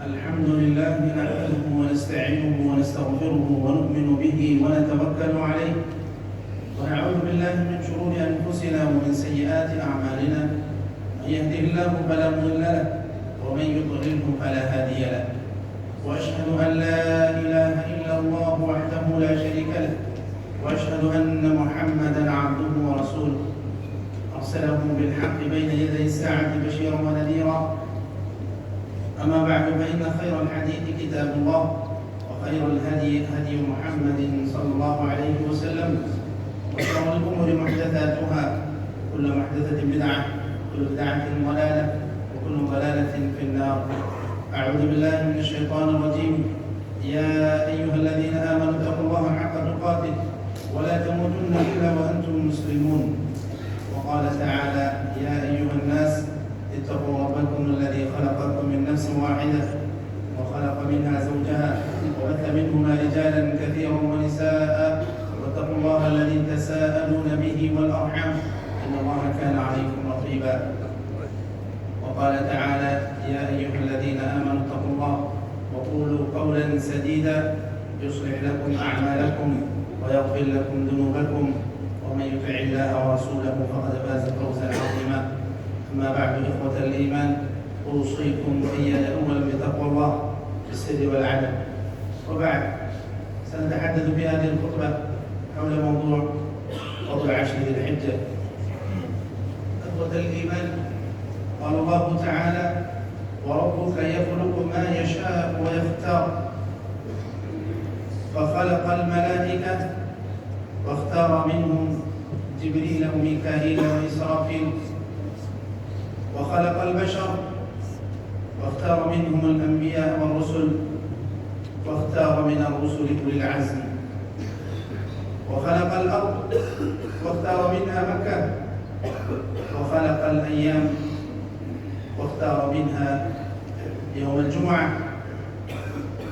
الحمد لله نحمده ونستعينه ونستغفره ونؤمن به ونتوكل عليه ونعوذ بالله من شرور أنفسنا ومن سيئات أعمالنا. من يهده الله فلا مضل له ومن يضلله فلا هادي له، وأشهد أن لا إله إلا الله وحده لا شريك له، وأشهد أن محمدا عبده ورسوله أرسله بالحق بين يدي الساعة بشيرا ونذيرا. أما بعد، فإن خير الحديث كتاب الله، وخير الهدي هدي محمد صلى الله عليه وسلم، وشر الأمور محدثاتها، كل محدثة بدعة، كل بدعة ضلالة، وكل ضلالة في النار. أعوذ بالله من الشيطان الرجيم. يا أيها الذين آمنوا اتقوا الله حق تقاته ولا تموتن إلا وأنتم مسلمون. وقال تعالى: يا أيها الناس اتقوا ربكم الذي خلقكم من نفس واحدة وخلق منها زوجها وبث منهما رجالا كثيرا ونساء، واتقوا الله الذي تساءلون به والأرحام إن الله كان عليكم رقيبا. وقال تعالى: يا أيها الذين آمنوا اتقوا الله وقولوا قولا سديدا يصلح لكم أعمالكم ويغفر لكم ذنوبكم، ومن يطع الله ورسوله فقد فاز فوزا عظيما. أما بعد، إخوة الإيمان، أوصيكم وإياي أولا بتقوى الله في السر والعلن. وبعد، سنتحدث في هذه الخطبة حول موضوع فضل عشر ذي الحجة. إخوة الإيمان، قال الله تعالى: وربك يخلق ما يشاء ويختار، فخلق الملائكة واختار منهم جبريل وميكائيل وإسرافيل، وخلق البشر واختار منهم الأنبياء والرسل، واختار من الرسل أولي العزم، وخلق الأرض واختار منها مكة، وخلق الأيام واختار منها يوم الجمعة،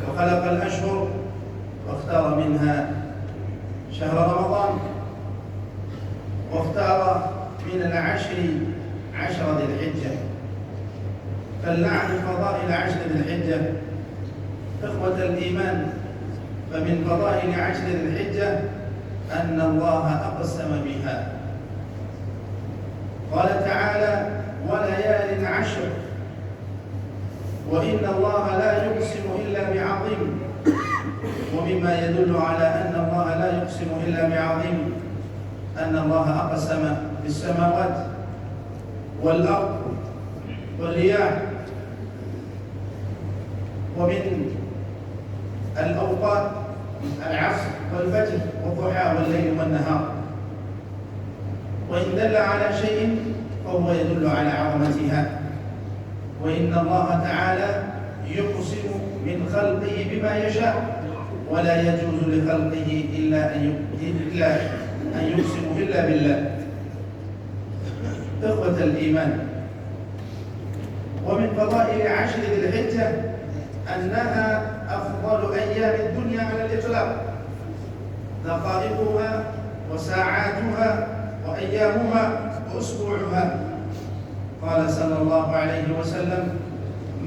وخلق الأشهر واختار منها شهر رمضان، واختار من العشر عشر ذي الحجة. فلنعرف فضائل عشر ذي الحجة. إخوة الإيمان، فمن فضائل عشر ذي الحجة أن الله أقسم بها. قال تعالى: وليال عشر، وإن الله لا يقسم إلا بعظيم. ومما يدل على أن الله لا يقسم إلا بعظيم أن الله أقسم بالسماوات والأرض والرياح، ومن الأوقات العصر والفجر والضحى والليل والنهار. وإن دل على شيء فهو يدل على عظمتها. وإن الله تعالى يقسم من خلقه بما يشاء، ولا يجوز لخلقه إلا أن يقسموا إلا بالله. إخوة الإيمان، ومن فضائل عشر ذي الحجة أنها أفضل أيام الدنيا على الإطلاق، دقائقها وساعاتها وأيامها وأسبوعها. قال صلى الله عليه وسلم: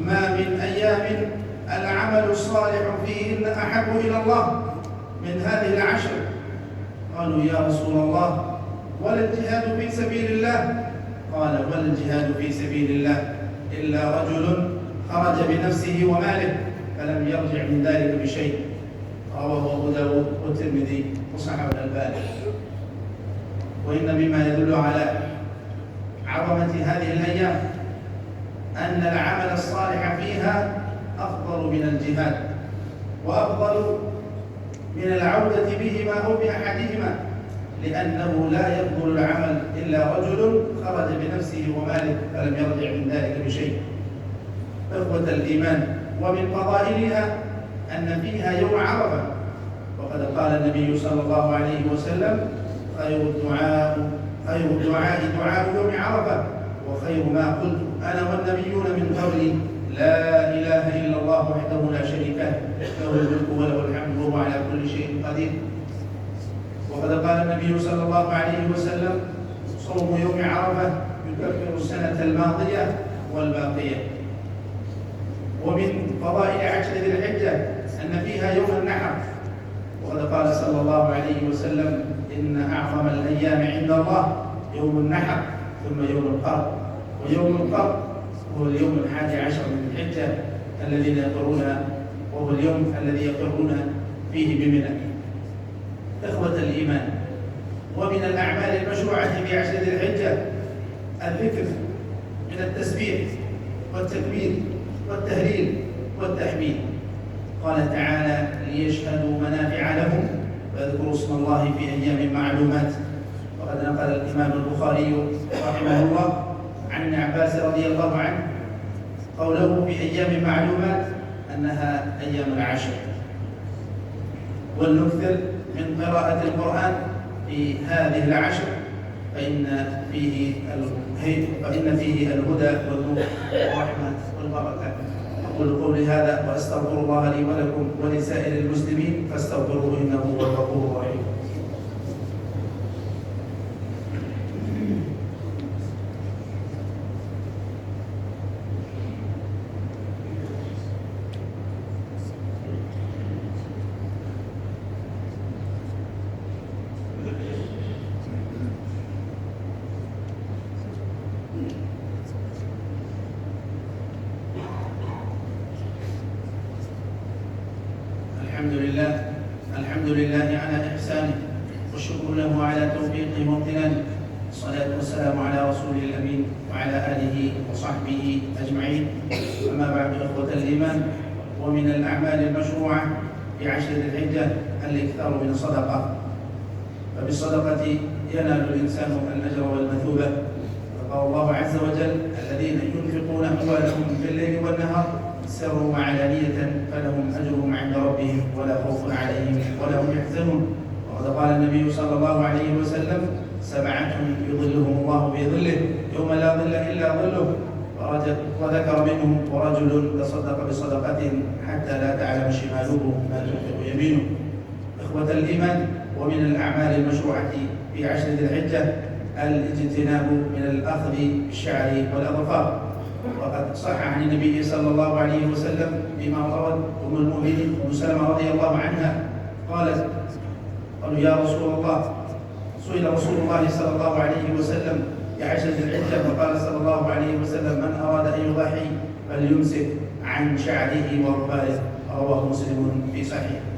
ما من أيام العمل الصالح فيهن أحب إلى الله من هذه العشر. قالوا: يا رسول الله، ولا الجهاد في سبيل الله؟ قال: ولا الجهاد في سبيل الله إلا رجل خرج بنفسه وماله فلم يرجع من ذلك بشيء. رواه أبو داود والترمذي وصححه الألباني. وإن مما يدل على عظمة هذه الأيام أن العمل الصالح فيها أفضل من الجهاد، وأفضل من العودة بهما أو بأحدهما، لأنه لا يقبل العمل إلا رجل خرج بنفسه وماله فلم يرجع من ذلك بشيء. إخوة الإيمان، ومن فضائلها أن فيها يوم عرفة، وقد قال النبي صلى الله عليه وسلم: خير الدعاء دعاء يوم عرفة، وخير ما قلت أنا والنبيون من قبلي لا إله إلا الله وحده لا شريك له، له الملك وله الحمد وهو على كل شيء قدير. وقد قال النبي صلى الله عليه وسلم: صوم يوم عرفة يكفر السنة الماضية والباقية. ومن فضائل عشر ذي الحجة أن فيها يوم النحر، وقد قال صلى الله عليه وسلم: إن أعظم الأيام عند الله يوم النحر ثم يوم القر، ويوم القر هو اليوم 11 من الحجة الذين يقرون، وهو اليوم الذي يقرون فيه بمنى. إخوة الإيمان، ومن الأعمال المشروعة في عشر ذي الحجة الذكر من التسبيح والتكبير والتهليل والتحميد. قال تعالى: ليشهدوا منافع لهم ويذكروا اسم الله في أيام معلومات. وقد نقل الإمام البخاري رحمه الله عن ابن عباس رضي الله عنه قوله في أيام معلومات أنها أيام العشر. ولنكثر من قراءة القرآن في هذه العشر فإن فيه الهدى والنور والرحمة والبركة. أقول قولي هذا وأستغفر الله لي ولكم ولسائر المسلمين فاستغفروه إنه هو الغفور الرحيم. الحمد لله على إحسانه، والشكر له على توفيقه وامتنانه. الصلاة والسلام على رسوله الأمين وعلى آله وصحبه أجمعين. أما بعد، إخوة الإيمان، ومن الأعمال المشروعة في عشر ذي الحجة الإكثار من الصدقة، فبالصدقة ينال الإنسان الأجر والمثوبة. قال الله عز وجل: الذين ينفقون أموالهم بالليل والنهار سروا وعلانية فلهم أجرهم عند ربهم ولا خوف عليهم ولا هم يحزنون. وقد قال النبي صلى الله عليه وسلم: 7 يظلهم الله في ظله يوم لا ظل إلا ظله. وذكر منهم: ورجل تصدق بصدقة حتى لا تعلم شماله ما تنفق يمينه. إخوة الإيمان، ومن الأعمال المشروعة في عشر ذي الحجة الاجتناب من الأخذ بالشعر والأظفار. وقد صح عن النبي صلى الله عليه وسلم بما روت أم المؤمنين أم سلمة رضي الله عنها قالت: قالوا: يا رسول الله، سئل رسول الله صلى الله عليه وسلم في عشر ذي الحجة فقال صلى الله عليه وسلم: من أراد أن يضحي فليمسك عن شعره وأظفاره. رواه مسلم في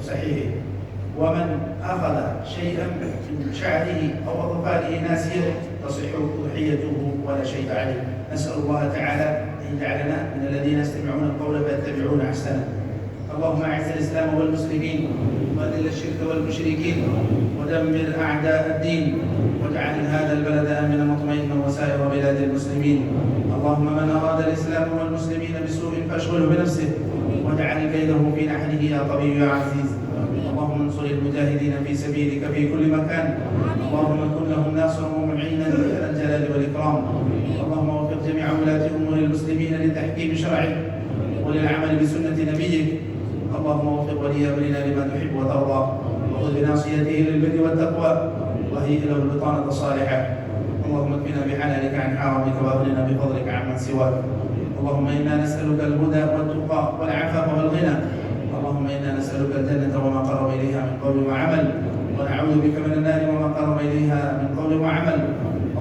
صحيحه. ومن أخذ شيئا من شعره أو أظفاره ناسيا تصح أضحيته ولا شيء عليه. نسأل الله تعالى أن يجعلنا من الذين يستمعون القول فيتبعون أحسنه. اللهم أعز الإسلام والمسلمين وأذل الشرك والمشركين ودمر أعداء الدين واجعل هذا البلد آمنا مطمئنا وسائر بلاد المسلمين. اللهم من أراد الإسلام والمسلمين بسوء فاشغله بنفسه واجعل كيده في نحره يا قوي يا عزيز. اللهم انصر المجاهدين في سبيلك في كل مكان. اللهم كن لهم ناصرا ومعينا ذا الجلال والإكرام. اللهم وفق جميع ولاة أمور المسلمين لتحكيم شرعك وللعمل بسنة نبيك. اللهم وفق ولي أمرنا لما تحب وترضى، وخذ بناصيته للبر والتقوى وهيئ له البطانة الصالحة. اللهم اكفنا بحلالك عن حرامك واغننا بفضلك عمن سواك. اللهم إنا نسألك الهدى والتقى والعفاف والغنى. اللهم إنا نسألك الجنة وما قرب إليها من قول وعمل، ونعوذ بك من النار وما قرب إليها من قول وعمل.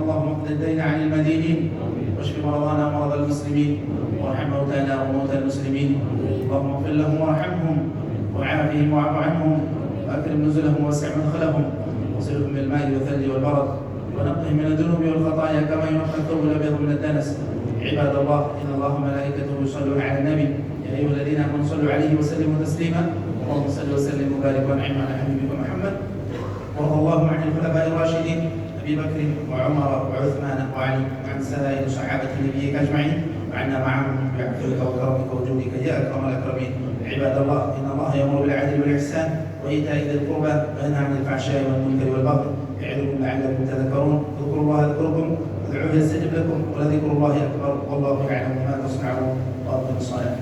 اللهم اقض الدين عن المدينين واشف مرضانا ومرضى المسلمين وارحم موتانا وموتى المسلمين. اللهم اغفر لهم وارحمهم وعافهم واعف عنهم واكرم نزلهم ووسع مدخلهم وصلهم بالماء والثلج والبرد ونقهم من الذنوب والخطايا كما ينقى الثوب الابيض من الدنس. عباد الله، ان الله وملائكته يصلون على النبي يا ايها الذين امنوا صلوا عليه وسلموا تسليما. اللهم صل وسلم وبارك وانعم على حبيبك محمد. وارض اللهم عن الخلفاء الراشدين ابي بكر وعمر وعثمان وعلي وعن سائر صحابه نبيك اجمعين وعنا معهم بعفوك وكرمك وجودك يا اكرم الاكرمين. عباد الله، ان الله يامر بالعدل والاحسان وايتاء ذي القربى وينهى عن الفحشاء والمنكر والبغي يعظكم لعلكم تذكرون. اذكروا الله يذكركم وادعوه يستجب لكم ولذكر الله اكبر والله يعلم ما تصنعون. واقم الصلاه.